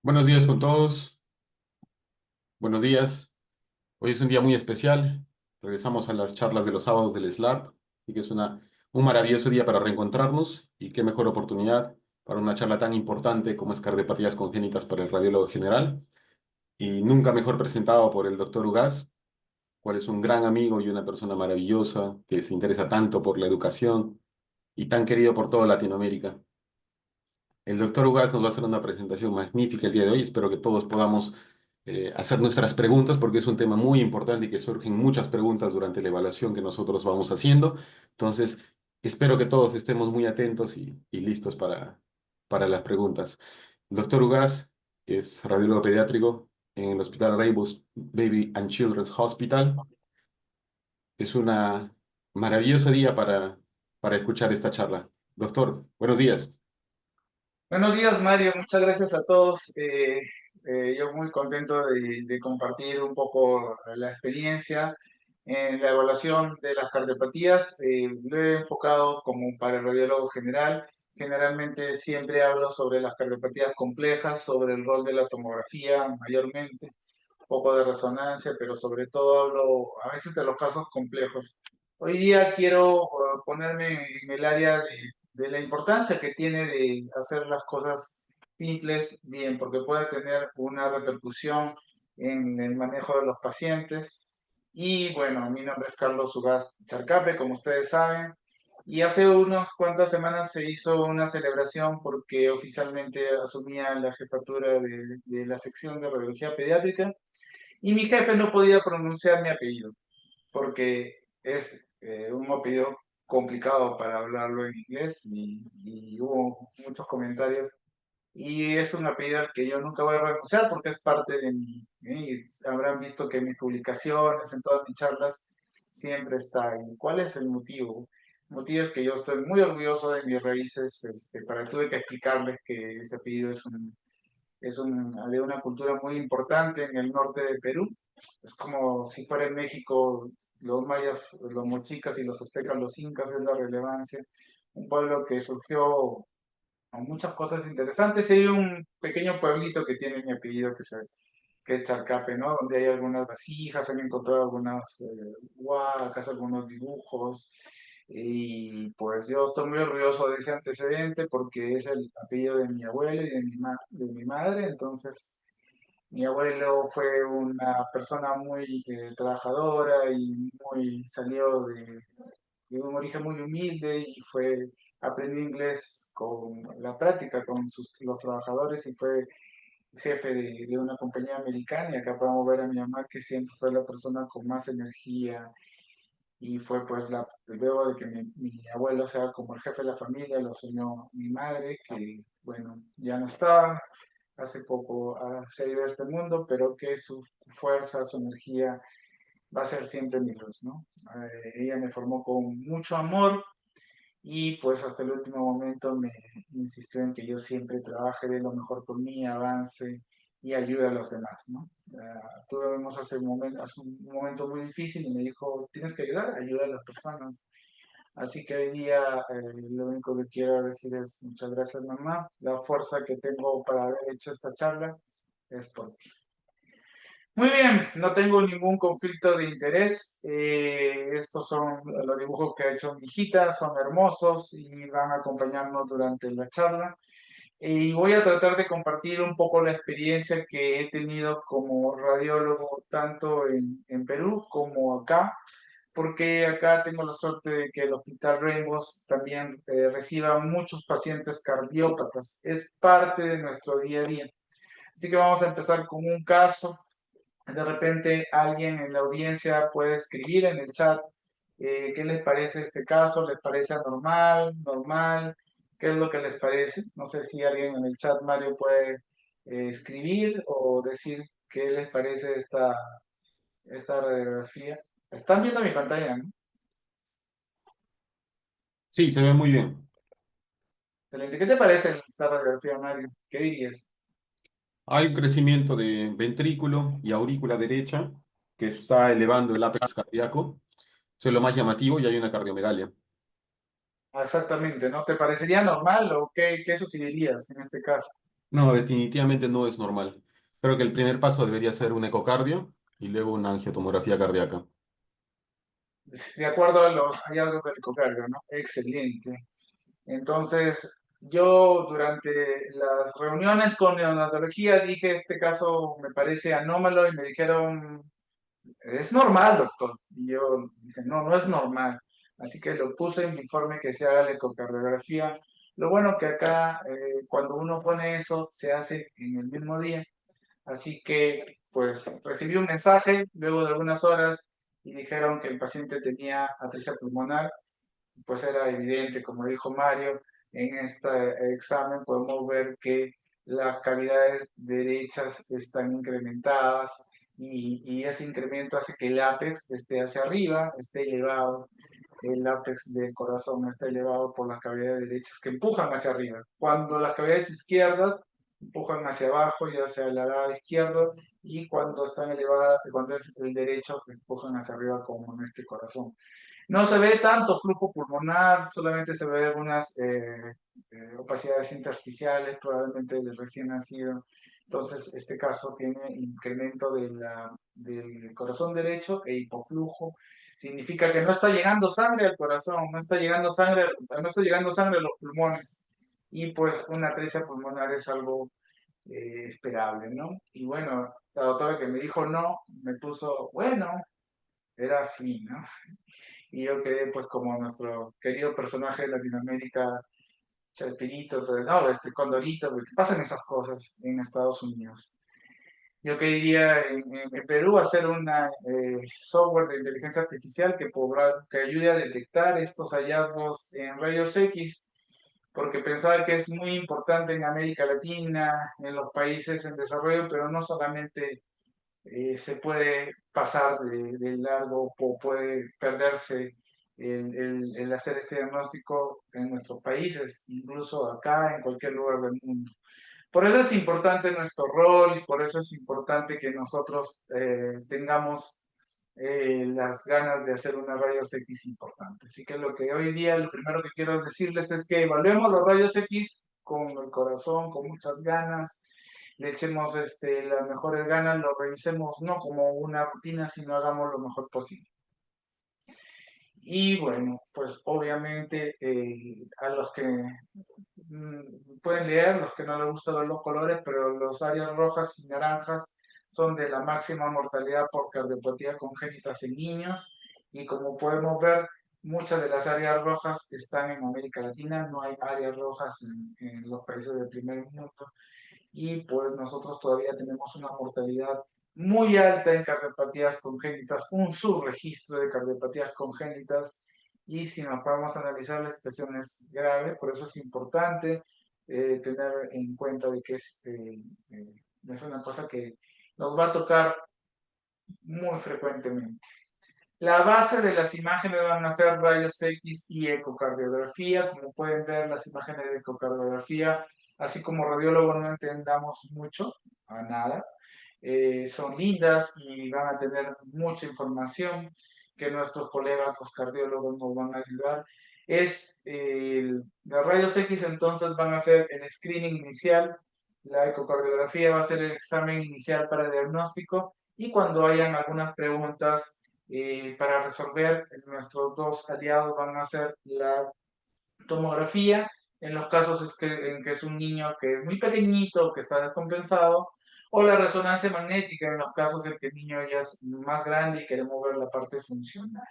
Buenos días con todos, buenos días. Hoy es un día muy especial. Regresamos a las charlas de los sábados del SLAP, y que es un maravilloso día para reencontrarnos y qué mejor oportunidad para una charla tan importante como es cardiopatías congénitas para el radiólogo general y nunca mejor presentado por el doctor Ugaz, cual es un gran amigo y una persona maravillosa que se interesa tanto por la educación y tan querido por toda Latinoamérica. El doctor Ugaz nos va a hacer una presentación magnífica el día de hoy. Espero que todos podamos hacer nuestras preguntas porque es un tema muy importante y que surgen muchas preguntas durante la evaluación que nosotros vamos haciendo. Entonces, espero que todos estemos muy atentos y listos para las preguntas. Doctor Ugaz es radiólogo pediátrico en el Hospital Rainbow Baby and Children's Hospital. Es una maravilloso día para escuchar esta charla. Doctor, buenos días. Buenos días, Mario. Muchas gracias a todos. Yo muy contento de compartir un poco la experiencia en la evaluación de las cardiopatías. Lo he enfocado como para el radiólogo general. Generalmente siempre hablo sobre las cardiopatías complejas, sobre el rol de la tomografía mayormente, un poco de resonancia, pero sobre todo hablo a veces de los casos complejos. Hoy día quiero ponerme en el área de la importancia que tiene de hacer las cosas simples bien, porque puede tener una repercusión en el manejo de los pacientes. Y bueno, mi nombre es Carlos Ugaz Charcape, como ustedes saben, y hace unas cuantas semanas se hizo una celebración porque oficialmente asumía la jefatura de la sección de radiología pediátrica y mi jefe no podía pronunciar mi apellido porque es un apellido complicado para hablarlo en inglés y hubo muchos comentarios. Y es un apellido al que yo nunca voy a renunciar porque es parte de mí. Y habrán visto que en mis publicaciones, en todas mis charlas, siempre está ahí. ¿Cuál es el motivo? El motivo es que yo estoy muy orgulloso de mis raíces. Tuve que explicarles que ese apellido de una cultura muy importante en el norte de Perú. Es como si fuera en México los mayas, los mochicas y los aztecas, los incas, es la relevancia. Un pueblo que surgió con muchas cosas interesantes. Y hay un pequeño pueblito que tiene mi apellido que es Charcape, ¿no? Donde hay algunas vasijas, han encontrado algunas huacas, algunos dibujos. Y pues yo estoy muy orgulloso de ese antecedente porque es el apellido de mi abuelo y de mi madre. Entonces, mi abuelo fue una persona muy trabajadora y salió de un origen muy humilde y aprendió inglés con la práctica con los trabajadores y fue jefe de una compañía americana. Y acá podemos ver a mi mamá que siempre fue la persona con más energía y fue pues luego de que mi abuelo sea como el jefe de la familia, lo soñó mi madre, que bueno, ya no está, hace poco se ha ido a este mundo, pero que su fuerza, su energía va a ser siempre mi luz, ¿no? Ella me formó con mucho amor y pues hasta el último momento me insistió en que yo siempre trabaje de lo mejor por mí, avance y ayude a los demás, ¿no? Tuvimos hace un momento muy difícil y me dijo, tienes que ayudar, ayuda a las personas. Así que hoy día lo único que quiero decir es muchas gracias, mamá. La fuerza que tengo para haber hecho esta charla es por ti. Muy bien, no tengo ningún conflicto de interés. Estos son los dibujos que ha hecho mi hijita, son hermosos y van a acompañarnos durante la charla. Y voy a tratar de compartir un poco la experiencia que he tenido como radiólogo, tanto en Perú como acá, porque acá tengo la suerte de que el Hospital Rainbow también reciba muchos pacientes cardiópatas. Es parte de nuestro día a día. Así que vamos a empezar con un caso. De repente alguien en la audiencia puede escribir en el chat qué les parece este caso, les parece anormal, normal, qué es lo que les parece. No sé si alguien en el chat, Mario, puede escribir o decir qué les parece esta radiografía. Están viendo mi pantalla, ¿no? Sí, se ve muy bien. Excelente. ¿Qué te parece esta radiografía, Mario? ¿Qué dirías? Hay un crecimiento de ventrículo y aurícula derecha que está elevando el ápex cardíaco. Eso es lo más llamativo y hay una cardiomegalia. Exactamente, ¿no? ¿Te parecería normal o qué sugerirías en este caso? No, definitivamente no es normal. Creo que el primer paso debería ser un ecocardio y luego una angiotomografía cardíaca. De acuerdo a los hallazgos del ecocardio, ¿no? Excelente. Entonces, yo durante las reuniones con neonatología dije, este caso me parece anómalo y me dijeron, es normal, doctor. Y yo dije, no, no es normal. Así que lo puse en mi informe que se haga la ecocardiografía. Lo bueno que acá, cuando uno pone eso, se hace en el mismo día. Así que, pues, recibí un mensaje luego de algunas horas y dijeron que el paciente tenía atrofia pulmonar. Pues era evidente, como dijo Mario, en este examen podemos ver que las cavidades derechas están incrementadas y ese incremento hace que el ápex esté hacia arriba, esté elevado, el ápex del corazón está elevado por las cavidades derechas que empujan hacia arriba. Cuando las cavidades izquierdas empujan hacia abajo, ya sea el lado izquierdo, y cuando están elevadas, cuando es el derecho, empujan hacia arriba como en este corazón. No se ve tanto flujo pulmonar, solamente se ve algunas opacidades intersticiales, probablemente del recién nacido. Entonces, este caso tiene incremento del corazón derecho e hipoflujo. Significa que no está llegando sangre al corazón, no está llegando sangre a los pulmones. Y pues una atresia pulmonar es algo esperable, ¿no? Y bueno, la doctora que me dijo no, me puso, bueno, era así, ¿no? Y yo quedé pues como nuestro querido personaje de Latinoamérica, Chespirito, pero no, Condorito, porque pasan esas cosas en Estados Unidos. Yo quería en Perú hacer una software de inteligencia artificial que ayude a detectar estos hallazgos en rayos X, porque pensaba que es muy importante en América Latina, en los países en desarrollo, pero no solamente se puede pasar de largo o puede perderse el hacer este diagnóstico en nuestros países, incluso acá, en cualquier lugar del mundo. Por eso es importante nuestro rol y por eso es importante que nosotros tengamos las ganas de hacer una rayos X importante. Así que lo que hoy día, lo primero que quiero decirles es que evaluemos los rayos X con el corazón, con muchas ganas, le echemos las mejores ganas, lo revisemos no como una rutina, sino hagamos lo mejor posible. Y bueno, pues obviamente a los que pueden leer, los que no les gustan ver los colores, pero los áreas rojas y naranjas son de la máxima mortalidad por cardiopatía congénita en niños. Y como podemos ver, muchas de las áreas rojas están en América Latina, no hay áreas rojas en los países del primer mundo. Y pues nosotros todavía tenemos una mortalidad muy alta en cardiopatías congénitas, un subregistro de cardiopatías congénitas, y si nos podemos analizar la situación es grave, por eso es importante tener en cuenta de que es una cosa que nos va a tocar muy frecuentemente. La base de las imágenes van a ser rayos X y ecocardiografía. Como pueden ver, las imágenes de ecocardiografía, así como radiólogos no entendamos mucho, a nada, son lindas y van a tener mucha información que nuestros colegas, los cardiólogos, nos van a ayudar. Las rayos X entonces van a ser el screening inicial, la ecocardiografía va a ser el examen inicial para diagnóstico y cuando hayan algunas preguntas para resolver, nuestros dos aliados van a hacer la tomografía, en los casos en que es un niño que es muy pequeñito, que está descompensado, o la resonancia magnética, en los casos en que el niño ya es más grande y queremos ver la parte funcional.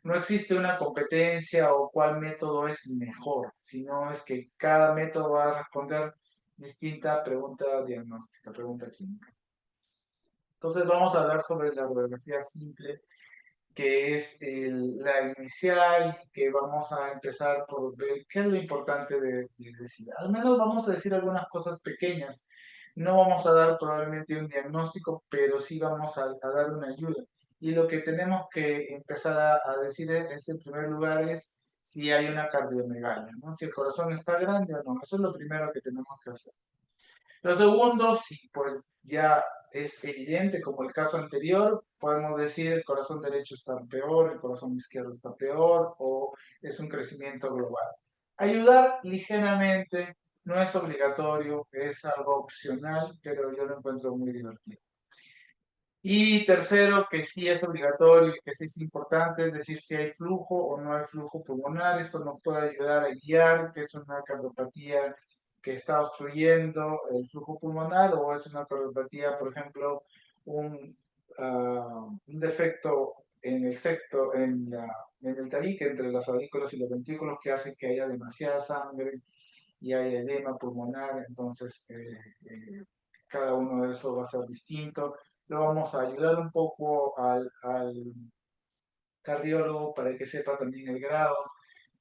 No existe una competencia o cuál método es mejor, sino es que cada método va a responder distinta pregunta diagnóstica, pregunta clínica. Entonces vamos a hablar sobre la radiografía simple, que es la inicial, que vamos a empezar por ver qué es lo importante de decir. Al menos vamos a decir algunas cosas pequeñas. No vamos a dar probablemente un diagnóstico, pero sí vamos a dar una ayuda. Y lo que tenemos que empezar a decir en primer lugar es si hay una cardiomegalia, ¿no? Si el corazón está grande o no. Eso es lo primero que tenemos que hacer. Los segundos, sí, pues ya es evidente, como el caso anterior, podemos decir el corazón derecho está peor, el corazón izquierdo está peor, o es un crecimiento global. Ayudar ligeramente, No es obligatorio, es algo opcional, pero yo lo encuentro muy divertido. Y tercero, que sí es obligatorio y que sí es importante, es decir, si hay flujo o no hay flujo pulmonar. Esto nos puede ayudar a guiar que es una cardiopatía que está obstruyendo el flujo pulmonar o es una cardiopatía, por ejemplo, un defecto en el septo, en el tabique entre los aurículos y los ventrículos que hace que haya demasiada sangre y hay edema pulmonar. Entonces, cada uno de esos va a ser distinto. Lo vamos a ayudar un poco al cardiólogo para que sepa también el grado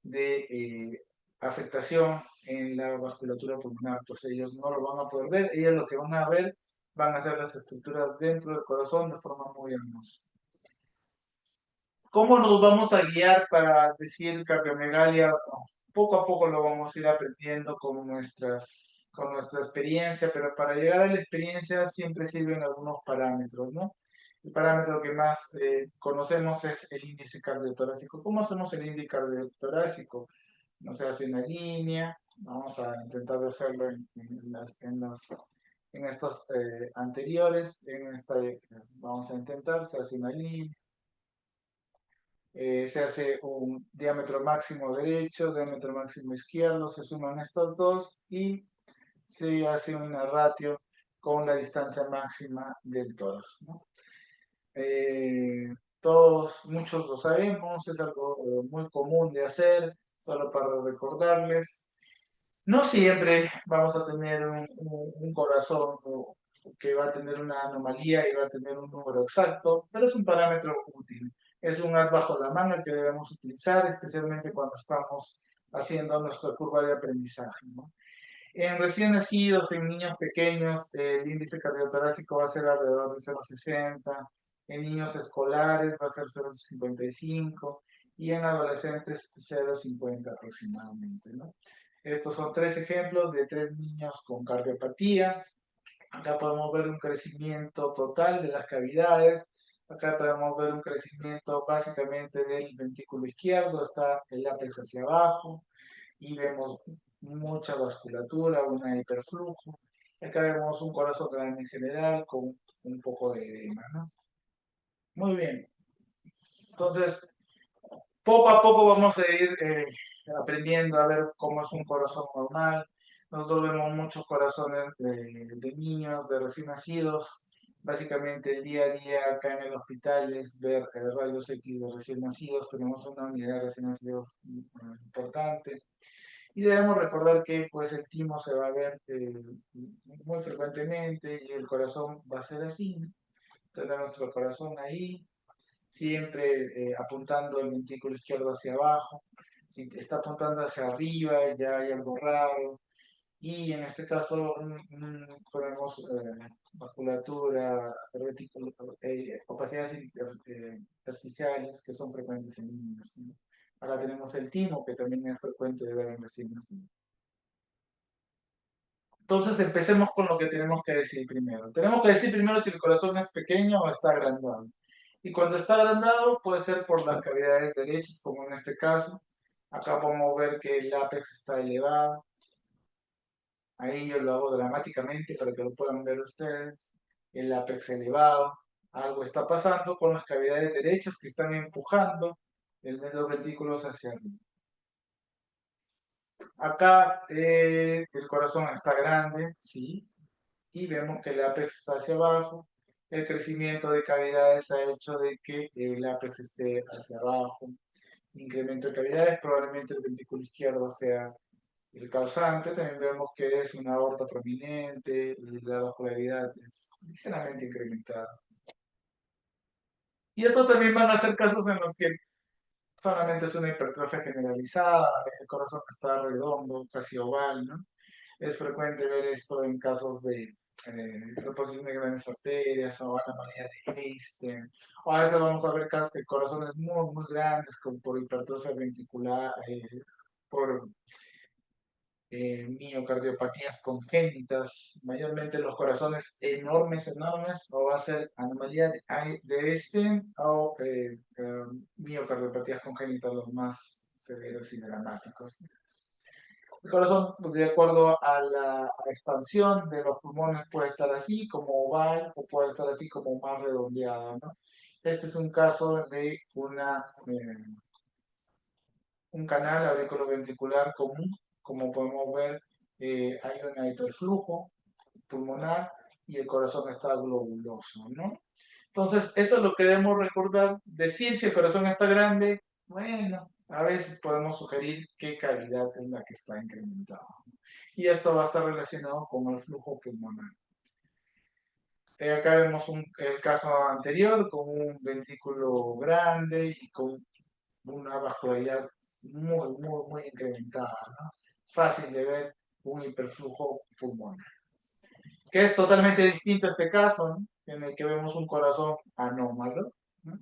de afectación en la vasculatura pulmonar, pues ellos no lo van a poder ver, ellos lo que van a ver van a ser las estructuras dentro del corazón de forma muy hermosa. ¿Cómo nos vamos a guiar para decir cardiomegalia? Poco a poco lo vamos a ir aprendiendo con nuestra experiencia, pero para llegar a la experiencia siempre sirven algunos parámetros, ¿no? El parámetro que más conocemos es el índice cardiotorácico. ¿Cómo hacemos el índice cardiotorácico? No se hace una línea, vamos a intentar hacerlo en estos anteriores, vamos a intentar, se hace una línea, se hace un diámetro máximo derecho, diámetro máximo izquierdo, se suman estos dos y se hace una ratio con la distancia máxima del tórax, ¿no? Muchos lo sabemos, es algo muy común de hacer, solo para recordarles. No siempre vamos a tener un corazón que va a tener una anomalía y va a tener un número exacto, pero es un parámetro útil. Es un as bajo la manga que debemos utilizar, especialmente cuando estamos haciendo nuestra curva de aprendizaje, ¿no? En recién nacidos, en niños pequeños, el índice cardiotorácico va a ser alrededor de 0,60, en niños escolares va a ser 0,55 y en adolescentes 0,50 aproximadamente, ¿no? Estos son tres ejemplos de tres niños con cardiopatía. Acá podemos ver un crecimiento total de las cavidades. Acá podemos ver un crecimiento básicamente del ventrículo izquierdo, está el ápex hacia abajo y vemos mucha vasculatura, una hiperflujo. Acá vemos un corazón grande en general con un poco de edema, ¿no? Muy bien. Entonces, poco a poco vamos a ir aprendiendo a ver cómo es un corazón normal. Nosotros vemos muchos corazones de niños, de recién nacidos. Básicamente el día a día acá en el hospital es ver rayos X de recién nacidos. Tenemos una unidad de recién nacidos importante. Y debemos recordar que pues el timo se va a ver muy frecuentemente y el corazón va a ser así, ¿no? Tener nuestro corazón ahí, siempre apuntando el ventrículo izquierdo hacia abajo. Si está apuntando hacia arriba, ya hay algo raro. Y en este caso ponemos vasculatura, opacidades intersticiales que son frecuentes en niños, ¿no? Ahora tenemos el timo, que también es frecuente de ver en recién nacidos. Entonces empecemos con lo que tenemos que decir primero. Tenemos que decir primero si el corazón es pequeño o está agrandado. Y cuando está agrandado puede ser por las cavidades derechas, como en este caso. Acá podemos ver que el ápex está elevado. Ahí yo lo hago dramáticamente para que lo puedan ver ustedes. El ápex elevado. Algo está pasando con las cavidades derechas que están empujando los ventrículos hacia arriba. Acá el corazón está grande, sí, y vemos que el ápex está hacia abajo. El crecimiento de cavidades ha hecho de que el ápex esté hacia abajo. Incremento de cavidades, probablemente el ventrículo izquierdo sea el causante. También vemos que es una aorta prominente y la vascularidad es ligeramente incrementada. Y estos también van a ser casos en los que solamente es una hipertrofia generalizada, el corazón está redondo, casi oval, ¿no? Es frecuente ver esto en casos de reposición de grandes arterias o anomalía de Einstein. O a veces vamos a ver corazones muy, muy grandes por hipertrofia ventricular, por miocardiopatías congénitas, mayormente los corazones enormes, enormes, o va a ser anomalía de Einstein o miocardiopatías congénitas los más severos y dramáticos. El corazón, pues, de acuerdo a la expansión de los pulmones, puede estar así como oval o puede estar así como más redondeado, ¿no? Este es un caso de un canal auriculoventricular común. Como podemos ver, hay un hiperflujo pulmonar y el corazón está globuloso, ¿no? Entonces, eso lo queremos recordar. Decir si el corazón está grande, bueno, a veces podemos sugerir qué calidad es la que está incrementada. Y esto va a estar relacionado con el flujo pulmonar. Acá vemos el caso anterior con un ventrículo grande y con una vascularidad muy incrementada, ¿no? Fácil de ver un hiperflujo pulmonar. Que es totalmente distinto a este caso, ¿no? En el que vemos un corazón anómalo, ¿no?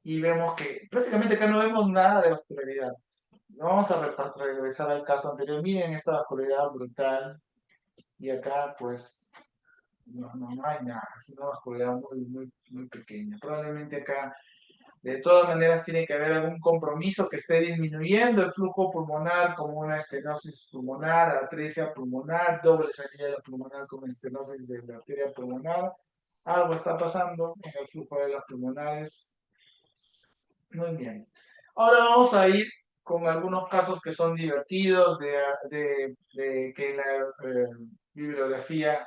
Y vemos que prácticamente acá no vemos nada de vascularidad. Vamos a regresar al caso anterior. Miren esta vascularidad brutal y acá pues no hay nada. Es una vascularidad muy pequeña. Probablemente acá de todas maneras tiene que haber algún compromiso que esté disminuyendo el flujo pulmonar, como una estenosis pulmonar, atresia pulmonar, doble salida pulmonar con estenosis de la arteria pulmonar. Algo está pasando en el flujo de las pulmonares. Muy bien. Ahora vamos a ir con algunos casos que son divertidos, de que en la bibliografía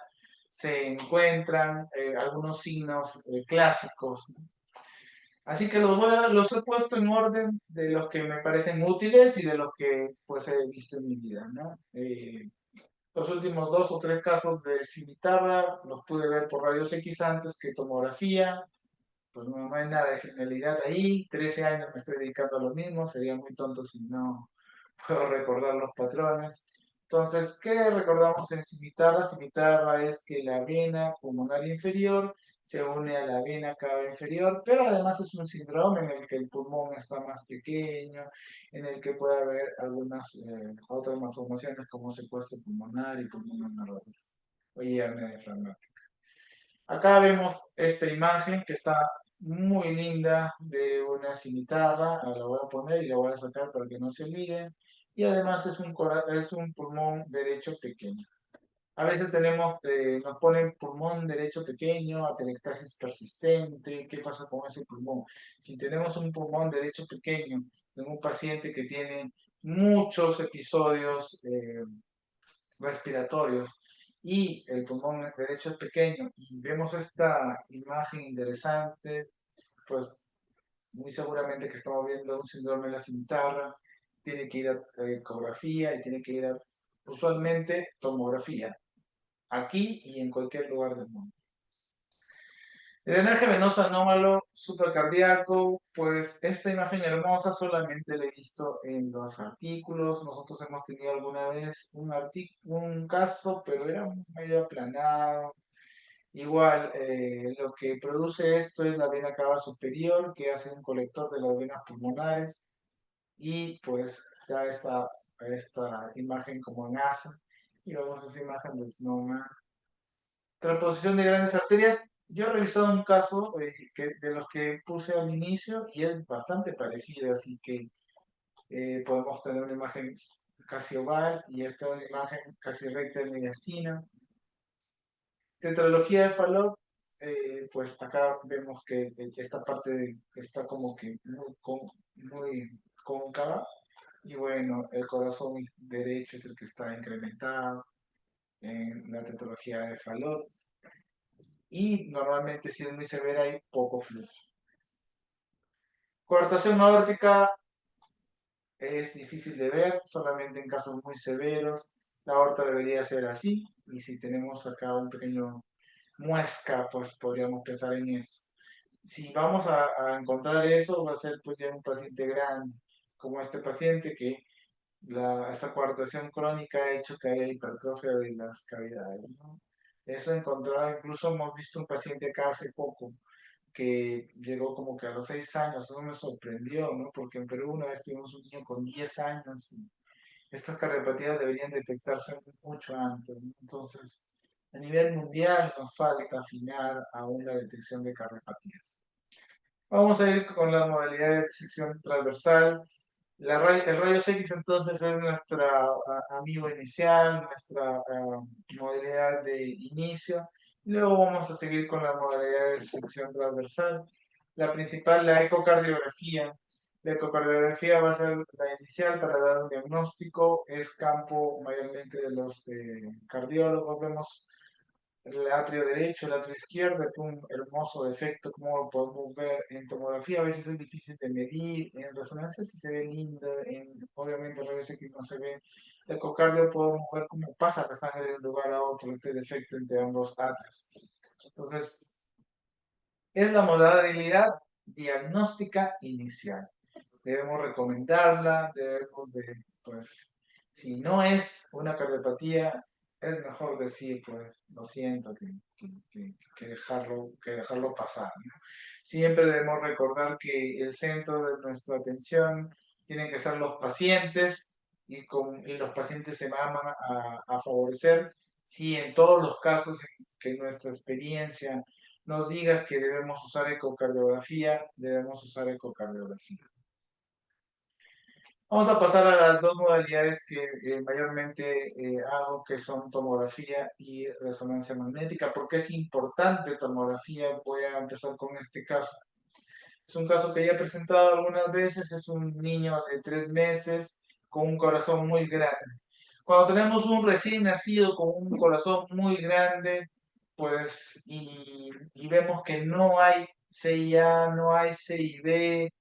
se encuentran algunos signos clásicos, ¿no? Así que los he puesto en orden de los que me parecen útiles y de los que pues he visto en mi vida, ¿no? Los últimos 2 o 3 casos de cimitarra los pude ver por rayos X antes que tomografía. Pues no hay nada de genialidad ahí. 13 años me estoy dedicando a lo mismo. Sería muy tonto si no puedo recordar los patrones. Entonces, ¿qué recordamos en cimitarra? Cimitarra es que la vena pulmonar inferior se une a la vena cava inferior, pero además es un síndrome en el que el pulmón está más pequeño, en el que puede haber algunas otras malformaciones como secuestro pulmonar y pulmonar o hernia diafragmática. Acá vemos esta imagen que está muy linda de una cimitarra. Ahora la voy a poner y la voy a sacar para que no se olvide. Y además es un pulmón derecho pequeño. A veces nos ponen pulmón derecho pequeño, atelectasis persistente. ¿Qué pasa con ese pulmón? Si tenemos un pulmón derecho pequeño en un paciente que tiene muchos episodios respiratorios y el pulmón derecho es pequeño y vemos esta imagen interesante, pues muy seguramente que estamos viendo un síndrome de la cimitarra, tiene que ir a ecografía y tiene que ir a usualmente tomografía, aquí y en cualquier lugar del mundo. Drenaje venoso anómalo supercardíaco, pues esta imagen hermosa solamente la he visto en los artículos. Nosotros hemos tenido alguna vez un caso, pero era medio aplanado. Igual, lo que produce esto es la vena cava superior, que hace un colector de las venas pulmonares, y pues da esta imagen como en ASA, y vemos esa imagen de SNOMA. Transposición de grandes arterias. Yo he revisado un caso de los que puse al inicio y es bastante parecido, así que podemos tener una imagen casi oval y esta una imagen casi recta de mediastina. Tetralogía de Fallot, pues acá vemos que esta parte está como que muy cóncava y bueno, el corazón derecho es el que está incrementado en la tetralogía de Fallot. Y normalmente si es muy severa hay poco flujo. Coartación aórtica es difícil de ver, solamente en casos muy severos. La aorta debería ser así, y si tenemos acá un pequeño muesca, pues podríamos pensar en eso. Si vamos a encontrar eso, va a ser pues ya un paciente grande, como este paciente que esta coartación crónica ha hecho que haya hipertrofia de las cavidades, ¿no? Eso encontrado, incluso hemos visto un paciente acá hace poco que llegó como que a los 6 años, eso me sorprendió, ¿no? Porque en Perú una vez tuvimos un niño con 10 años y estas cardiopatías deberían detectarse mucho antes, ¿no? Entonces, a nivel mundial nos falta afinar aún la detección de cardiopatías. Vamos a ir con la modalidad de disección transversal. El rayos X entonces es nuestra amigo inicial, nuestra modalidad de inicio. Luego vamos a seguir con la modalidad de sección transversal. La principal, la ecocardiografía. La ecocardiografía va a ser la inicial para dar un diagnóstico. Es campo mayormente de los cardiólogos. Vemos el atrio derecho, el atrio izquierdo, que un hermoso defecto, como lo podemos ver en tomografía. A veces es difícil de medir, en resonancia sí se ve lindo, obviamente a veces que no se ve. El ecocardio podemos ver cómo pasa la sangre de un lugar a otro, este defecto entre ambos atrios. Entonces, es la modalidad diagnóstica inicial. Debemos recomendarla, debemos de, pues, si no es una cardiopatía, es mejor decir, pues, lo siento, que dejarlo pasar, ¿no? Siempre debemos recordar que el centro de nuestra atención tienen que ser los pacientes y los pacientes se van a favorecer si en todos los casos en que nuestra experiencia nos diga que debemos usar ecocardiografía, debemos usar ecocardiografía. Vamos a pasar a las dos modalidades que mayormente hago, que son tomografía y resonancia magnética. ¿Por qué es importante tomografía? Voy a empezar con este caso. Es un caso que ya he presentado algunas veces. Es un niño de 3 meses con un corazón muy grande. Cuando tenemos un recién nacido con un corazón muy grande, pues, y vemos que no hay CIA, no hay CIB,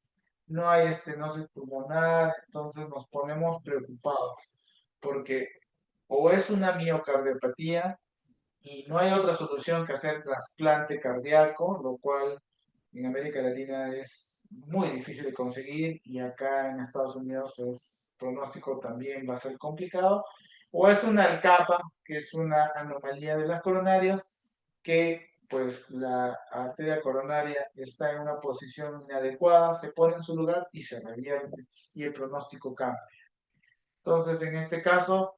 no hay estenosis pulmonar, entonces nos ponemos preocupados, porque o es una miocardiopatía y no hay otra solución que hacer trasplante cardíaco, lo cual en América Latina es muy difícil de conseguir y acá en Estados Unidos es pronóstico también va a ser complicado, o es una alcapa, que es una anomalía de las coronarias, que pues la arteria coronaria está en una posición inadecuada, se pone en su lugar y se revierte y el pronóstico cambia. Entonces, en este caso,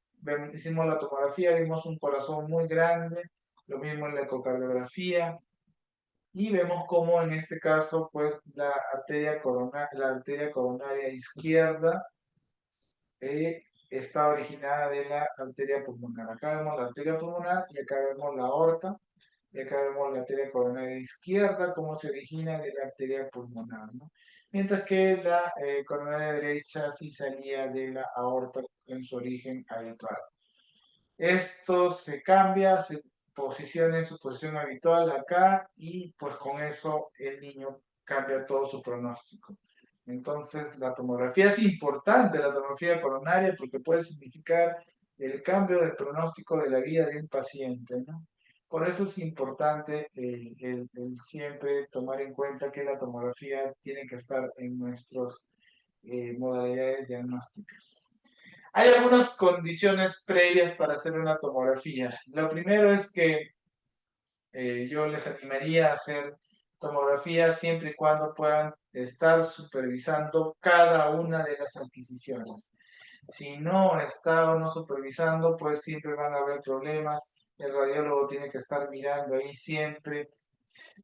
hicimos la tomografía, vimos un corazón muy grande, lo mismo en la ecocardiografía, y vemos cómo en este caso, pues, la arteria coronaria izquierda está originada de la arteria pulmonar. Acá vemos la arteria pulmonar y acá vemos la aorta, y acá vemos la arteria coronaria izquierda, cómo se origina de la arteria pulmonar, ¿no? Mientras que la coronaria derecha sí salía de la aorta en su origen habitual. Esto se cambia, se posiciona en su posición habitual acá y pues con eso el niño cambia todo su pronóstico. Entonces la tomografía es importante, la tomografía coronaria, porque puede significar el cambio del pronóstico de la vida de un paciente, ¿no? Por eso es importante el siempre tomar en cuenta que la tomografía tiene que estar en nuestras modalidades diagnósticas. Hay algunas condiciones previas para hacer una tomografía. Lo primero es que yo les animaría a hacer tomografía siempre y cuando puedan estar supervisando cada una de las adquisiciones. Si no está o no supervisando, pues siempre van a haber problemas. El radiólogo tiene que estar mirando ahí siempre.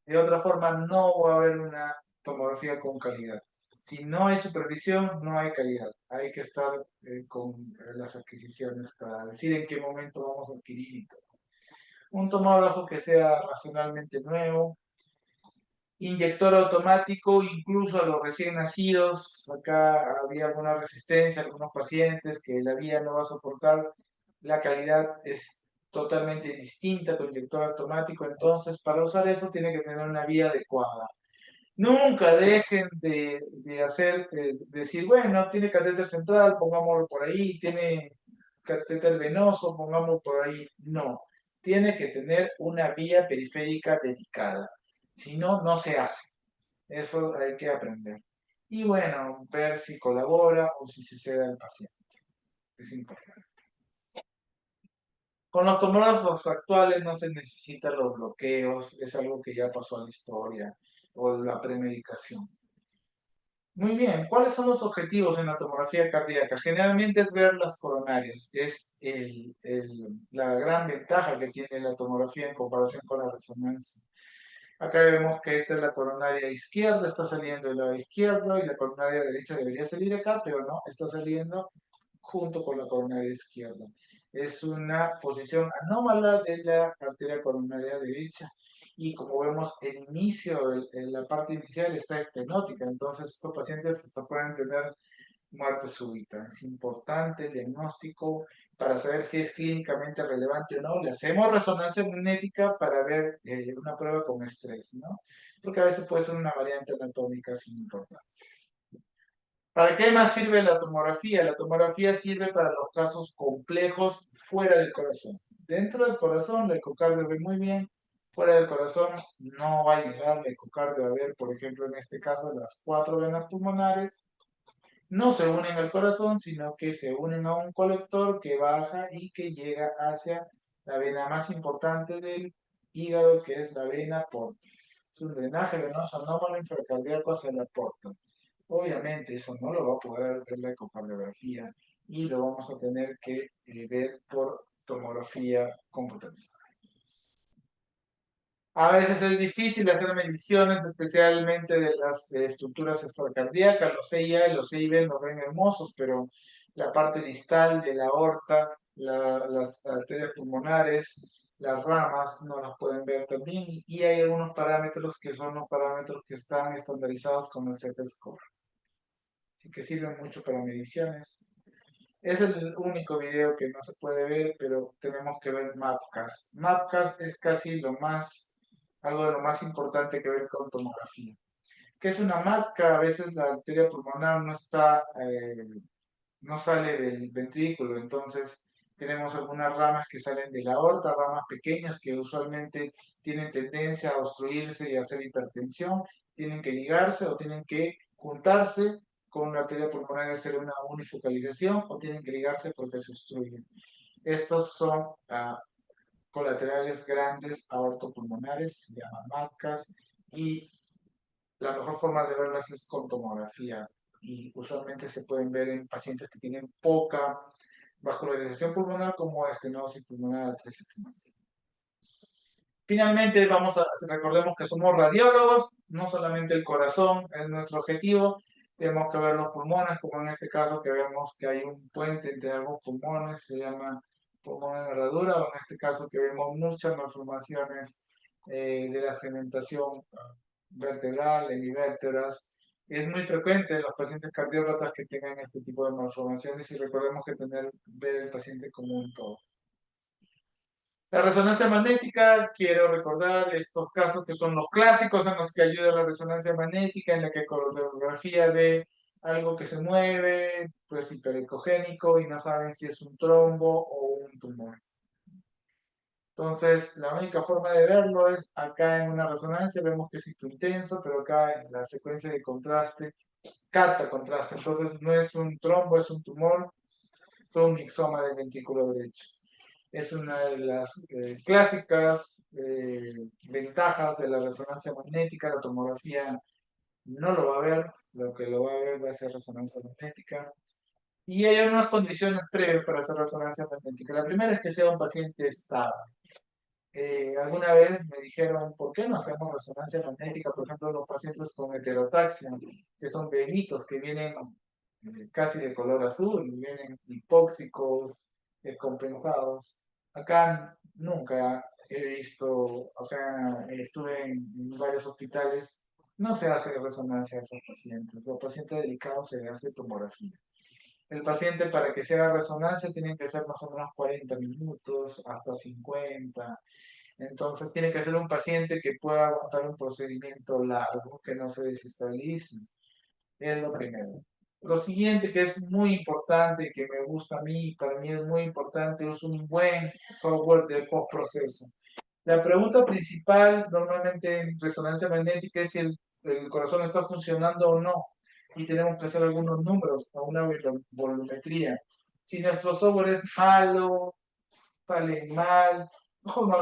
De otra forma, no va a haber una tomografía con calidad. Si no hay supervisión, no hay calidad. Hay que estar con las adquisiciones para decir en qué momento vamos a adquirir y todo. Un tomógrafo que sea racionalmente nuevo, inyector automático, incluso a los recién nacidos. Acá había alguna resistencia, algunos pacientes que la vía no va a soportar. La calidad es totalmente distinta con inyector automático, entonces para usar eso tiene que tener una vía adecuada. Nunca dejen de hacer, decir, bueno, tiene catéter central, pongámoslo por ahí, tiene catéter venoso, pongámoslo por ahí. No, tiene que tener una vía periférica dedicada. Si no, no se hace. Eso hay que aprender. Y bueno, ver si colabora o si se cede al paciente. Es importante. Con los tomógrafos actuales no se necesitan los bloqueos, es algo que ya pasó a la historia, o la premedicación. Muy bien, ¿cuáles son los objetivos en la tomografía cardíaca? Generalmente es ver las coronarias, es la gran ventaja que tiene la tomografía en comparación con la resonancia. Acá vemos que esta es la coronaria izquierda, está saliendo del lado izquierdo y la coronaria derecha debería salir acá, pero no, está saliendo junto con la coronaria izquierda. Es una posición anómala de la arteria coronaria derecha. Y como vemos, el inicio, la parte inicial está estenótica, entonces estos pacientes hasta pueden tener muerte súbita. Es importante el diagnóstico para saber si es clínicamente relevante o no. Le hacemos resonancia magnética para ver una prueba con estrés, ¿no? Porque a veces puede ser una variante anatómica sin importancia. ¿Para qué más sirve la tomografía? La tomografía sirve para los casos complejos fuera del corazón. Dentro del corazón, el ecocardio ve muy bien. Fuera del corazón no va a llegar el ecocardio a ver, por ejemplo, en este caso, las cuatro venas pulmonares. No se unen al corazón, sino que se unen a un colector que baja y que llega hacia la vena más importante del hígado, que es la vena porta. Es un drenaje venoso anómalo infracardíaco hacia la porta. Obviamente eso no lo va a poder ver la ecocardiografía y lo vamos a tener que ver por tomografía computarizada. A veces es difícil hacer mediciones, especialmente de las estructuras extracardíacas. Los CIA y los CIB nos ven hermosos, pero la parte distal de la aorta, las arterias pulmonares, las ramas no las pueden ver también. Y hay algunos parámetros que son los parámetros que están estandarizados con el Z-score. Así que sirven mucho para mediciones. Es el único video que no se puede ver, pero tenemos que ver Mapcast. Mapcast es casi algo de lo más importante que ver con tomografía. ¿Qué es una MAPCA? A veces la arteria pulmonar no sale del ventrículo, entonces tenemos algunas ramas que salen de la aorta, ramas pequeñas que usualmente tienen tendencia a obstruirse y a hacer hipertensión, tienen que ligarse o tienen que juntarse con la arteria pulmonar y hacer una unifocalización o tienen que ligarse porque se obstruyen. Estos son colaterales grandes aortopulmonares, se llaman MAPCAS, y la mejor forma de verlas es con tomografía y usualmente se pueden ver en pacientes que tienen poca vascularización pulmonar como estenosis pulmonar, atresia pulmonar. Finalmente, recordemos que somos radiólogos, no solamente el corazón es nuestro objetivo, tenemos que ver los pulmones, como en este caso que vemos que hay un puente entre ambos pulmones, se llama pulmón de herradura, o en este caso que vemos muchas malformaciones de la segmentación vertebral, hemivértebras. Es muy frecuente en los pacientes cardiópatas que tengan este tipo de malformaciones y recordemos que ver el paciente como un todo. La resonancia magnética, quiero recordar estos casos que son los clásicos en los que ayuda la resonancia magnética, en la que coreografía ve algo que se mueve, pues hiperecogénico y no saben si es un trombo o un tumor. Entonces, la única forma de verlo es acá en una resonancia, vemos que es intenso, pero acá en la secuencia de contraste, cata contraste. Entonces, no es un trombo, es un tumor, fue un mixoma del ventrículo derecho. Es una de las clásicas ventajas de la resonancia magnética. La tomografía no lo va a ver, lo que lo va a ver va a ser resonancia magnética. Y hay unas condiciones previas para hacer resonancia magnética. La primera es que sea un paciente estable. Alguna vez me dijeron, ¿por qué no hacemos resonancia magnética, por ejemplo, los pacientes con heterotaxia, que son bebitos que vienen casi de color azul, vienen hipóxicos, descompensados? Acá nunca he visto, acá estuve en varios hospitales, no se hace resonancia a esos pacientes. Los pacientes delicados se les hace tomografía. El paciente para que se haga resonancia tiene que ser más o menos 40 minutos, hasta 50. Entonces tiene que ser un paciente que pueda aguantar un procedimiento largo, que no se desestabilice. Es lo primero. Lo siguiente que es muy importante, que me gusta a mí, para mí es muy importante, es un buen software de postproceso. La pregunta principal normalmente en resonancia magnética es si el corazón está funcionando o no. Y tenemos que hacer algunos números a una volumetría. Si nuestro software es malo, sale mal, mejor no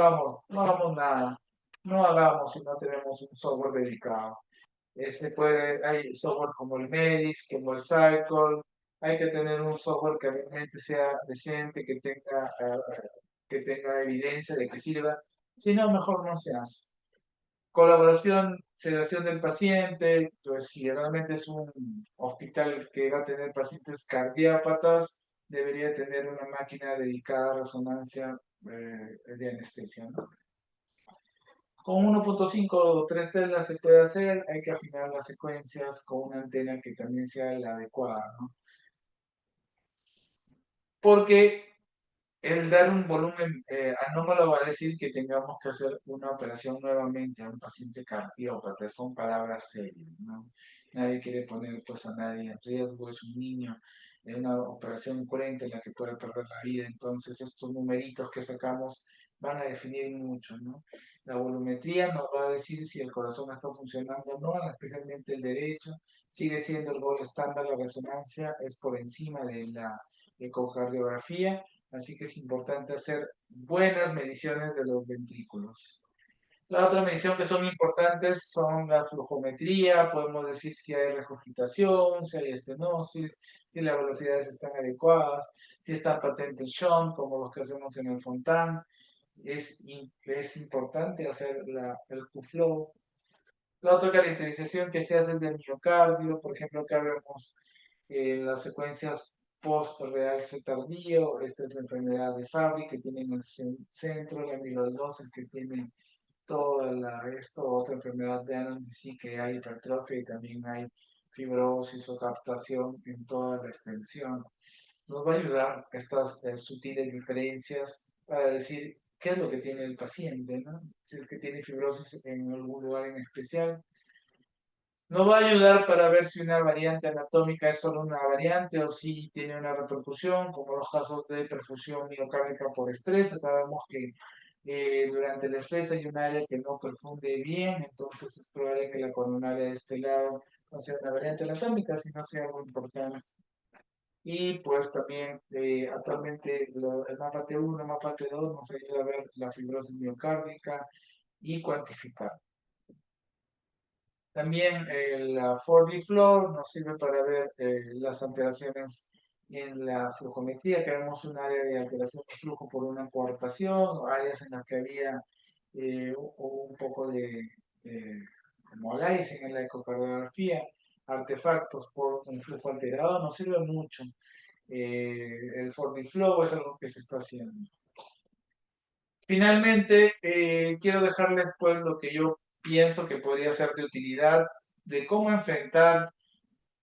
hagamos nada. No hagamos si no tenemos un software dedicado. Hay software como el Medix, como el Cycle. Hay que tener un software que realmente sea decente, que tenga evidencia de que sirva. Si no, mejor no se hace. Colaboración, sedación del paciente, pues si realmente es un hospital que va a tener pacientes cardiópatas, debería tener una máquina dedicada a resonancia de anestesia, ¿no? Con 1.5 o 3 telas se puede hacer, hay que afinar las secuencias con una antena que también sea la adecuada, ¿no? Porque el dar un volumen anómalo va a decir que tengamos que hacer una operación nuevamente a un paciente cardiópata, son palabras serias, ¿no? Nadie quiere poner pues a nadie en riesgo, es un niño en una operación cruenta en la que puede perder la vida, entonces estos numeritos que sacamos van a definir mucho, ¿no? La volumetría nos va a decir si el corazón está funcionando o no, especialmente el derecho, sigue siendo el gol estándar, la resonancia es por encima de la ecocardiografía. Así que es importante hacer buenas mediciones de los ventrículos. La otra medición que son importantes son la flujometría, podemos decir si hay regurgitación, si hay estenosis, si las velocidades están adecuadas, si están patentes shunt, como los que hacemos en el Fontan. Es importante hacer el Q-flow. La otra caracterización que se hace es del miocardio, por ejemplo, acá vemos las secuencias post-realce tardío, esta es la enfermedad de Fabry que tiene en el centro, la amiloidosis que tiene toda otra enfermedad de Anon sí que hay hipertrofia y también hay fibrosis o captación en toda la extensión. Nos va a ayudar estas sutiles diferencias para decir qué es lo que tiene el paciente, ¿no? Si es que tiene fibrosis en algún lugar en especial, nos va a ayudar para ver si una variante anatómica es solo una variante o si tiene una repercusión, como los casos de perfusión miocárdica por estrés. Sabemos que durante el estrés hay un área que no perfunde bien, entonces es probable que la coronaria de este lado no sea una variante anatómica, sino sea algo importante. Y pues también actualmente el mapa T1, el mapa T2 nos ayuda a ver la fibrosis miocárdica y cuantificar. También la 4D Flow nos sirve para ver las alteraciones en la flujometría, que vemos un área de alteración de flujo por una coartación, áreas en las que había un poco de hemolizing en la ecocardiografía, artefactos por un flujo alterado, nos sirve mucho. El 4D Flow es algo que se está haciendo. Finalmente, quiero dejarles pues lo que yo pienso que podría ser de utilidad de cómo enfrentar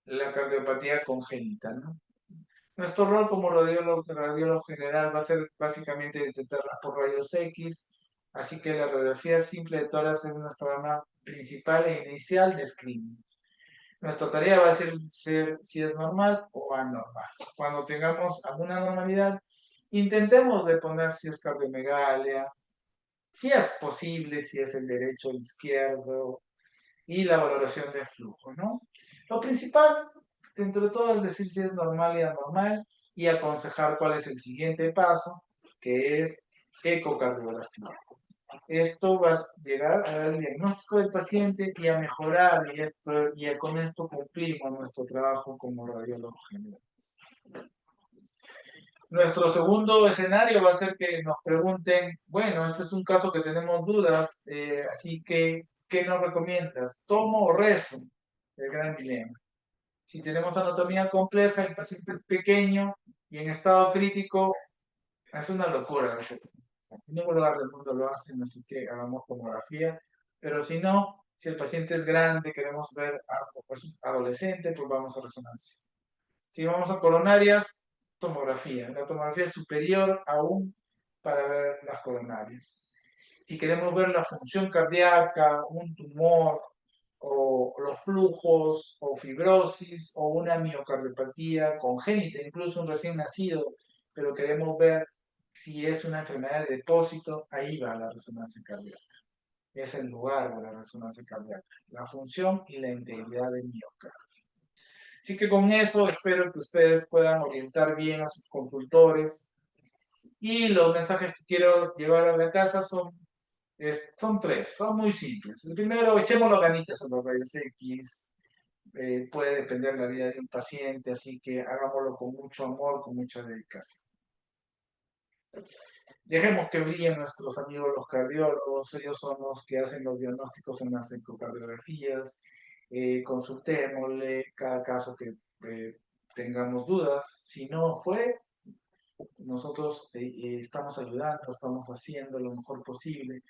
la cardiopatía congénita, ¿no? Nuestro rol como radiólogo general va a ser básicamente detectarla por rayos X, así que la radiografía simple de tórax es nuestra arma principal e inicial de screening. Nuestra tarea va a ser si es normal o anormal. Cuando tengamos alguna normalidad, intentemos de poner si es cardiomegalia, si es posible, si es el derecho o el izquierdo, y la valoración de flujo, ¿no? Lo principal, dentro de todo, es decir si es normal y anormal, y aconsejar cuál es el siguiente paso, que es ecocardiografía. Esto va a llegar a dar el diagnóstico del paciente y a mejorar, y con esto cumplimos nuestro trabajo como radiólogo general. Nuestro segundo escenario va a ser que nos pregunten, bueno, este es un caso que tenemos dudas, así que, ¿qué nos recomiendas? ¿Tomo o rezo? El gran dilema. Si tenemos anatomía compleja, el paciente es pequeño y en estado crítico, es una locura. En ningún lugar del mundo lo hacen, así que hagamos tomografía. Pero si no, si el paciente es grande, queremos ver a pues, adolescente, pues vamos a resonancia. Si vamos a coronarias, tomografía. La tomografía es superior aún para ver las coronarias. Si queremos ver la función cardíaca, un tumor, o los flujos, o fibrosis, o una miocardiopatía congénita, incluso un recién nacido, pero queremos ver si es una enfermedad de depósito, ahí va la resonancia cardíaca. Es el lugar de la resonancia cardíaca, la función y la integridad del miocardio. Así que con eso espero que ustedes puedan orientar bien a sus consultores. Y los mensajes que quiero llevar a la casa son tres, son muy simples. El primero, echemos las ganitas a los rayos X. Puede depender la vida de un paciente, así que hagámoslo con mucho amor, con mucha dedicación. Dejemos que brillen nuestros amigos los cardiólogos, ellos son los que hacen los diagnósticos en las ecocardiografías, consultémosle cada caso que tengamos dudas. Si no fue, nosotros estamos ayudando, estamos haciendo lo mejor posible,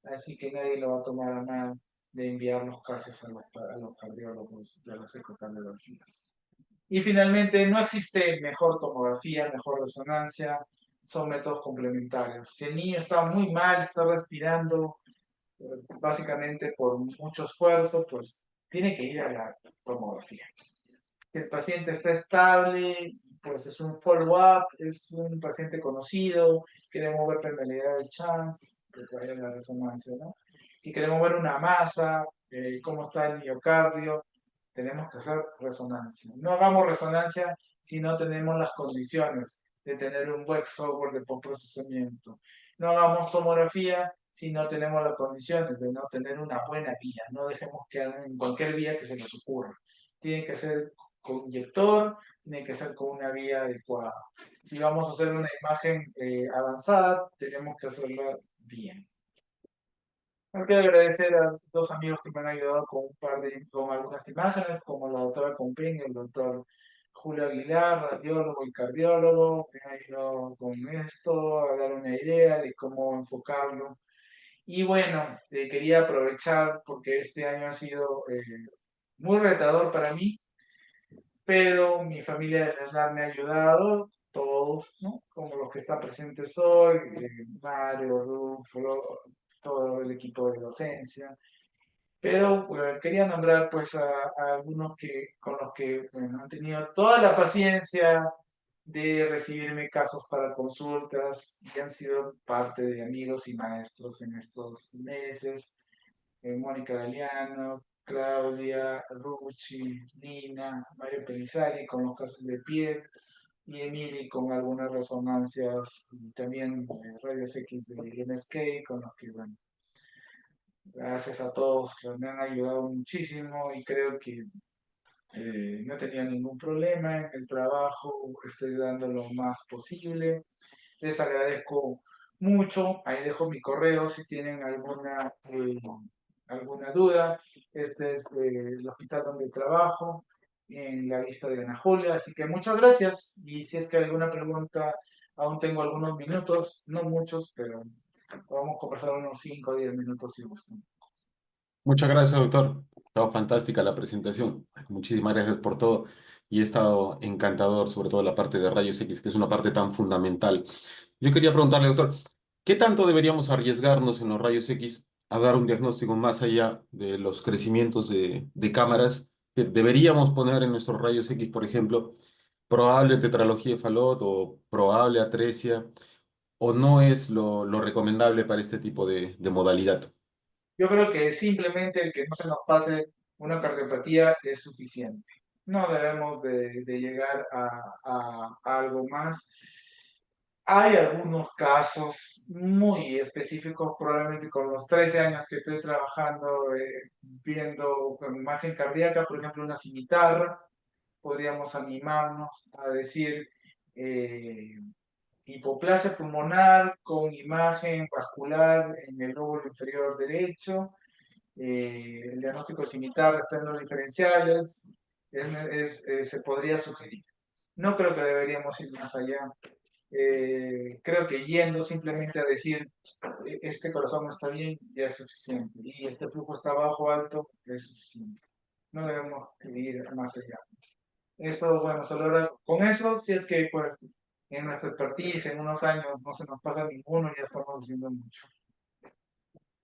así que nadie lo va a tomar a mal de enviar los casos a los cardiólogos de las ecocardiografías. Y finalmente, no existe mejor tomografía, mejor resonancia, son métodos complementarios. Si el niño está muy mal, está respirando, básicamente por mucho esfuerzo, pues tiene que ir a la tomografía. Si el paciente está estable, pues es un follow-up, es un paciente conocido, queremos ver permeabilidad de chance, que vaya a la resonancia, ¿no? Si queremos ver una masa, cómo está el miocardio, tenemos que hacer resonancia. No hagamos resonancia si no tenemos las condiciones de tener un buen software de procesamiento. No hagamos tomografía si no tenemos las condiciones de no tener una buena vía. No dejemos que hagan en cualquier vía que se les ocurra. Tiene que ser con inyector, tiene que ser con una vía adecuada. Si vamos a hacer una imagen avanzada, tenemos que hacerla bien. Quiero agradecer a dos amigos que me han ayudado con algunas imágenes, como la doctora Comping, el doctor Julio Aguilar, radiólogo y cardiólogo, me han ayudado con esto, a dar una idea de cómo enfocarlo. Y bueno, quería aprovechar porque este año ha sido muy retador para mí, pero mi familia de Lesnar me ha ayudado, todos, ¿no? Como los que están presentes hoy, Mario, Rufo, todo el equipo de docencia. Pero quería nombrar pues a algunos con los que bueno, han tenido toda la paciencia de recibirme casos para consultas y han sido parte de amigos y maestros en estos meses. Mónica Galeano, Claudia Rucci, Nina, Mario Pelizari con los casos de piel y Emily con algunas resonancias y también rayos X de MSK con los que, bueno, gracias a todos que me han ayudado muchísimo y creo que no he tenido ningún problema en el trabajo, estoy dando lo más posible. Les agradezco mucho. Ahí dejo mi correo si tienen alguna duda. Este es el hospital donde trabajo, en la lista de Ana Julia. Así que muchas gracias. Y si es que hay alguna pregunta, aún tengo algunos minutos, no muchos, pero vamos a conversar unos 5 o 10 minutos si gustan. Muchas gracias, doctor. Estaba fantástica la presentación. Muchísimas gracias por todo. Y he estado encantador, sobre todo la parte de rayos X, que es una parte tan fundamental. Yo quería preguntarle, doctor, ¿qué tanto deberíamos arriesgarnos en los rayos X a dar un diagnóstico más allá de los crecimientos de cámaras? Que deberíamos poner en nuestros rayos X, por ejemplo, probable tetralogía de Fallot o probable atresia, o no es lo recomendable para este tipo de modalidad? Yo creo que simplemente el que no se nos pase una cardiopatía es suficiente. No debemos de llegar a algo más. Hay algunos casos muy específicos, probablemente con los 13 años que estoy trabajando, viendo con imagen cardíaca, por ejemplo, una cimitarra, podríamos animarnos a decir eh, hipoplasia pulmonar con imagen vascular en el lóbulo inferior derecho. El diagnóstico de cimitarra está en los diferenciales, se podría sugerir. No creo que deberíamos ir más allá. Creo que yendo simplemente a decir este corazón no está bien ya es suficiente y este flujo está bajo alto es suficiente. No debemos ir más allá. Eso, bueno, se logra con eso, si es que pues en nuestra expertise en unos años no se nos pasa ninguno, ya estamos haciendo mucho.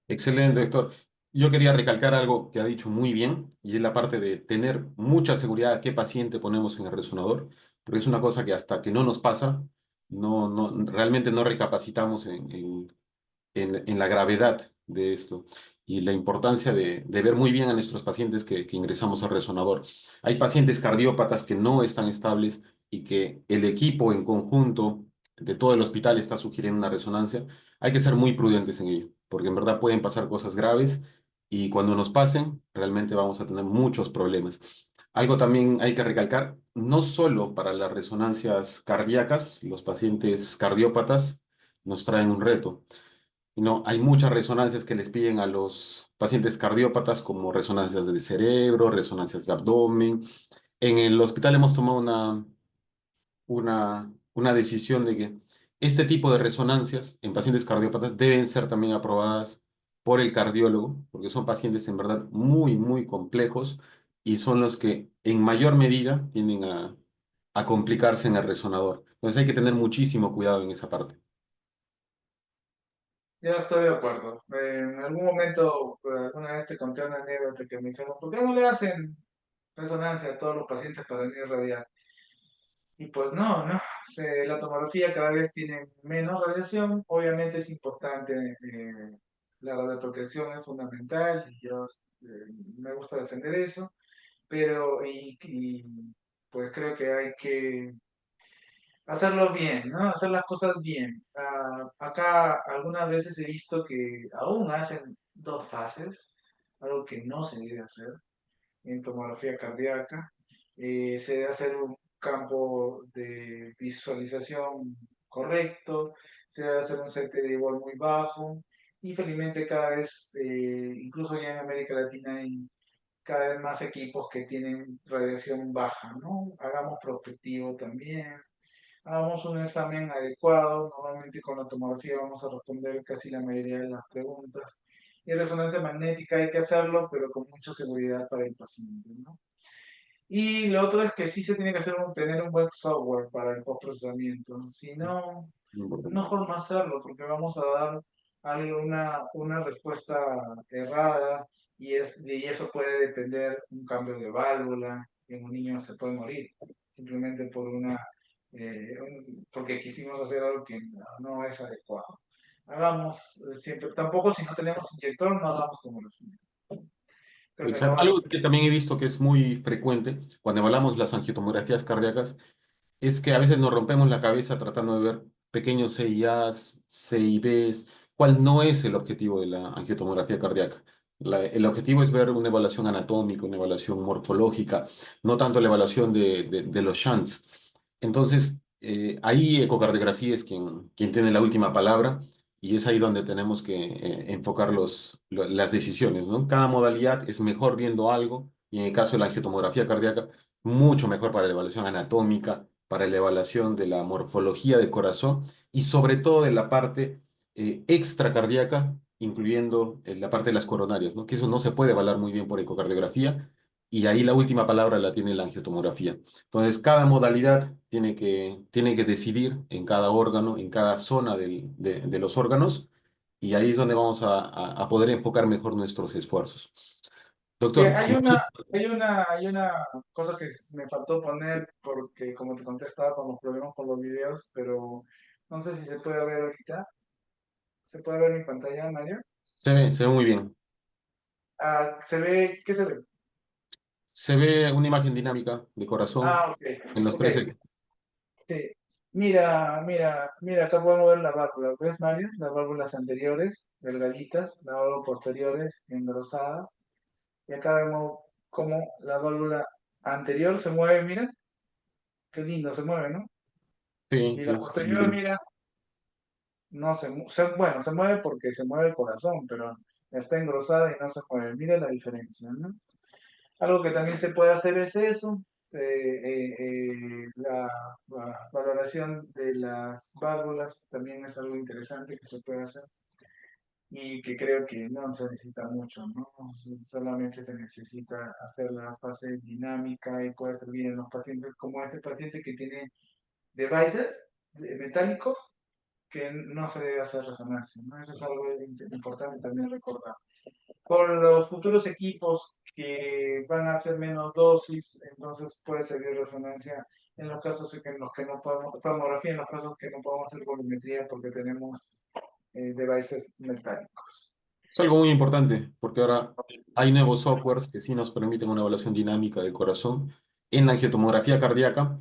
Excelente, doctor. Yo quería recalcar algo que ha dicho muy bien, y es la parte de tener mucha seguridad a qué paciente ponemos en el resonador, porque es una cosa que hasta que no nos pasa, realmente no recapacitamos en la gravedad de esto y la importancia de ver muy bien a nuestros pacientes que ingresamos al resonador. Hay pacientes cardiópatas que no están estables y que el equipo en conjunto de todo el hospital está sugiriendo una resonancia. Hay que ser muy prudentes en ello, porque en verdad pueden pasar cosas graves y cuando nos pasen, realmente vamos a tener muchos problemas. Algo también hay que recalcar, no solo para las resonancias cardíacas, los pacientes cardiópatas, nos traen un reto. Y no, hay muchas resonancias que les piden a los pacientes cardiópatas, como resonancias de cerebro, resonancias de abdomen. En el hospital hemos tomado una decisión de que este tipo de resonancias en pacientes cardiópatas deben ser también aprobadas por el cardiólogo, porque son pacientes en verdad muy, muy complejos y son los que en mayor medida tienden a complicarse en el resonador. Entonces hay que tener muchísimo cuidado en esa parte. Yo estoy de acuerdo. En algún momento, alguna vez te conté una anécdota que me dijeron, ¿por qué no le hacen resonancia a todos los pacientes para venir radiar? Y pues no, ¿no? La tomografía cada vez tiene menos radiación. Obviamente es importante, la radioprotección es fundamental y yo me gusta defender eso, pero pues creo que hay que hacerlo bien, ¿no? Hacer las cosas bien. Acá algunas veces he visto que aún hacen dos fases, algo que no se debe hacer en tomografía cardíaca. Se debe hacer un campo de visualización correcto, se debe hacer un CT de igual muy bajo y felizmente cada vez, incluso ya en América Latina, hay cada vez más equipos que tienen radiación baja, ¿no? Hagamos prospectivo también. Hagamos un examen adecuado. Normalmente con la tomografía vamos a responder casi la mayoría de las preguntas. Y resonancia magnética hay que hacerlo, pero con mucha seguridad para el paciente, ¿no? Y lo otro es que sí se tiene que tener un buen software para el postprocesamiento. Si no, no Importante. forma hacerlo, porque vamos a dar una respuesta errada y eso puede depender un cambio de válvula. En un niño se puede morir simplemente porque quisimos hacer algo que no es adecuado. Hagamos siempre, tampoco si no tenemos inyector, no hagamos tomografía. Creo que no Exacto. vale. Algo que también he visto que es muy frecuente cuando evaluamos las angiotomografías cardíacas es que a veces nos rompemos la cabeza tratando de ver pequeños CIAs, CIBs, cuál no es el objetivo de la angiotomografía cardíaca. El objetivo es ver una evaluación anatómica, una evaluación morfológica, no tanto la evaluación de los shunts. Entonces, ahí ecocardiografía es quien tiene la última palabra y es ahí donde tenemos que enfocar las decisiones, ¿no? Cada modalidad es mejor viendo algo y en el caso de la angiotomografía cardíaca, mucho mejor para la evaluación anatómica, para la evaluación de la morfología del corazón y sobre todo de la parte extracardíaca, incluyendo la parte de las coronarias, ¿no? Que eso no se puede evaluar muy bien por ecocardiografía y ahí la última palabra la tiene la angiotomografía. Entonces, cada modalidad tiene que decidir en cada órgano, en cada zona de los órganos y ahí es donde vamos a poder enfocar mejor nuestros esfuerzos. Sí, Doctor, hay una cosa que me faltó poner porque como te conté estaba con los problemas con los videos, pero no sé si se puede ver ahorita. ¿Se puede ver mi pantalla, Mario? se ve muy bien. ¿Se ve? ¿Qué se ve? Se ve una imagen dinámica de corazón Ok, en los ok. tres ejes. Sí. Mira, mira, mira, acá podemos ver la válvula. ¿Ves, Mario? Las válvulas anteriores, delgaditas, las válvulas posteriores, engrosadas. Y acá vemos cómo la válvula anterior se mueve, mira, qué lindo se mueve, ¿no? Sí, Y sí, la es muy posterior, bien. mira, no bueno, se mueve porque se mueve el corazón, pero está engrosada y no se mueve. Mira la diferencia, ¿no? Algo que también se puede hacer es eso, la valoración de las válvulas también es algo interesante que se puede hacer y que creo que no se necesita mucho, ¿no? Solamente se necesita hacer la fase dinámica y puede servir en los pacientes como este paciente que tiene devices metálicos que no se debe hacer resonancia, ¿no? Eso es algo importante también recordar. Con los futuros equipos que van a hacer menos dosis, entonces puede servir resonancia en los casos en los que no podemos, tomografía en los casos que no podemos hacer volumetría porque tenemos devices metálicos. Es algo muy importante porque ahora hay nuevos softwares que sí nos permiten una evaluación dinámica del corazón en la angiotomografía cardíaca.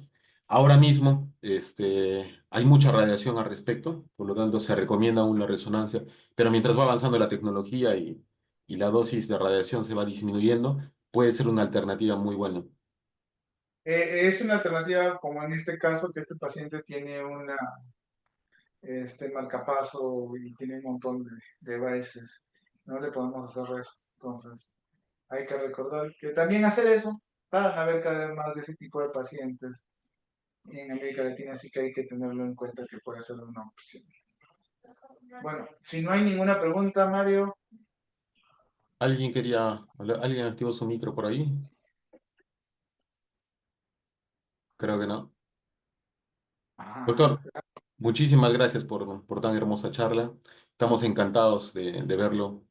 Ahora mismo hay mucha radiación al respecto, por lo tanto se recomienda aún la resonancia, pero mientras va avanzando la tecnología y la dosis de radiación se va disminuyendo, puede ser una alternativa muy buena. Es una alternativa, como en este caso, que este paciente tiene marcapaso y tiene un montón de devices. No le podemos hacer eso. Entonces, hay que recordar que también hacer eso, van a haber cada vez más de ese tipo de pacientes en América Latina, así que hay que tenerlo en cuenta que puede ser una opción. Bueno, si no hay ninguna pregunta, Mario. ¿Alguien quería hablar? ¿Alguien activó su micro por ahí? Creo que no. Ah, Doctor, muchísimas gracias por tan hermosa charla. Estamos encantados de verlo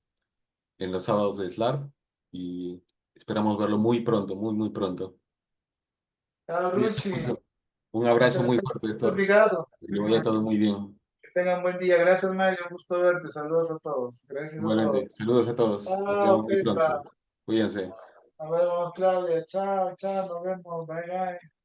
en los sábados de SLARP y esperamos verlo muy pronto, muy, muy pronto. chao, Cuídese Ruchi. mucho. Un abrazo muy Perfecto, fuerte, doctor. obrigado. Que le vaya todo muy bien. Que tengan buen día. Gracias, Mario. Un gusto verte. Saludos a todos. Gracias a Igualmente, todos. saludos a todos. Nos Chao, vemos muy Pepa. pronto. Cuídense. Nos vemos, Claudia. Chao, chao. Nos vemos. Bye, bye.